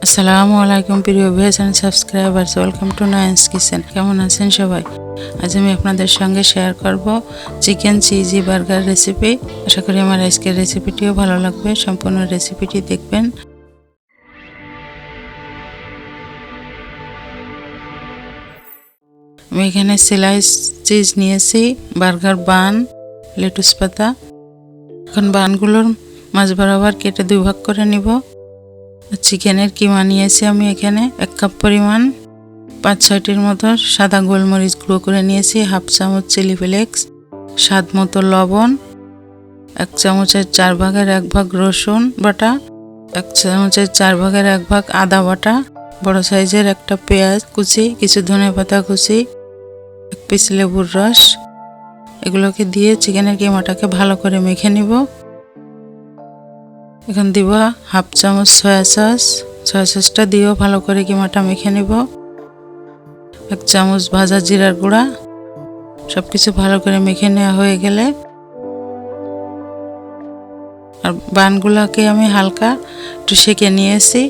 আসসালামু আলাইকুম প্রিয় viewers and subscribers, welcome to Nine's Kitchen. কেমন আছেন সবাই? আজ আমি আপনাদের সঙ্গে শেয়ার করব চিকেন চিজি বার্গার রেসিপি। আশা করি আমার আজকের রেসিপিটিও ভালো লাগবে। সম্পূর্ণ রেসিপিটি দেখবেন। আমি এখানে স্লাইস চিজ নিয়েছি, বার্গার বান, লেটুস পাতা। এখন বানগুলোর মাঝ বরাবর কেটে 2 ভাগ করে নিব। চিকেনের কিমা নিয়েছি আমি এখানে 1 কাপ পরিমাণ। 5-6টির মতো সাদা গোলমরিচ গুঁড়ো করে নিয়েছি, 1/2 চামচ চিলি ফ্লেক্স, স্বাদ মতো লবণ, 1 চামচের 4 ভাগের 1 ভাগ রসুন বাটা, 1 চামচের 4 ভাগের 1 ভাগ আদা বাটা, বড় সাইজের একটা পেঁয়াজ কুচি, কিছু ধনেপাতা কুচি, 1 পিস লেবুর রস। এগুলোকে দিয়ে চিকেনের কিমাটাকে ভালো করে মেখে নিব। এখন দিব 1/2 চামচ সয়া সস। সয়া সসটা দিয়েও ভালো করে কিমাটা মেখে নিব। 1 চামচ ভাজা জিরার গুঁড়া। সবকিছু ভালো করে মেখে নেওয়া হয়ে গেলে আর বানগুলোকে আমি হালকা একটু সেঁকে নিয়েছি।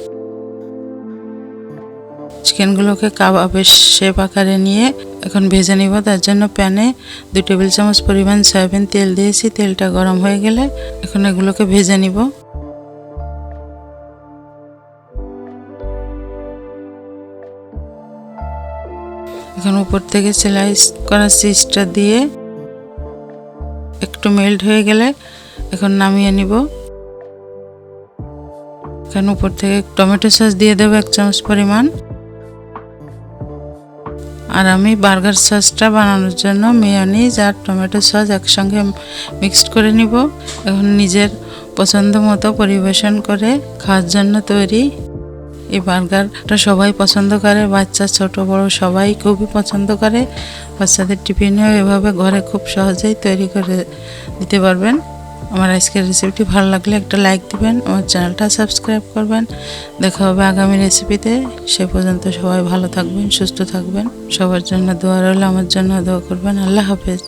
চিকেনগুলোকে কাবাবের শেপ আকারে নিয়ে এখন ভেজে নিব। তার জন্য প্যানে 2 টেবিল চামচ পরিমাণ সয়াবিন তেল দিয়েছি। তেলটা গরম হয়ে গেলে এখন এগুলোকে ভেজে নিব। এখন উপর থেকে স্লাইস করা চিজটা দিয়ে একটু মেল্ট হয়ে গেলে এখন নামিয়ে নিব। এখন উপর থেকে টমেটো সস দিয়ে দেব 1 চামচ পরিমাণ। আর আমি বার্গার সসটা বানানোর জন্য মেয়োনিজ আর টমেটো সস একসঙ্গে মিক্সড করে নিব। এখন নিজের পছন্দ মতো পরিবেশন করে খাওয়ার জন্য তৈরি। এই বার্গারটা সবাই পছন্দ করে, বাচ্চা ছোট বড় সবাই খুবই পছন্দ করে। বাচ্চাদের টিফিনেও এভাবে ঘরে খুব সহজেই তৈরি করে দিতে পারবেন। আমার আজকের রেসিপিটি ভালো লাগলে একটা লাইক দিবেন, আমার চ্যানেলটা সাবস্ক্রাইব করবেন। দেখা হবে আগামী রেসিপিতে। সে পর্যন্ত সবাই ভালো থাকবেন, সুস্থ থাকবেন। সবার জন্য দোয়া রইল, আমার জন্য দোয়া করবেন। আল্লাহ হাফেজ।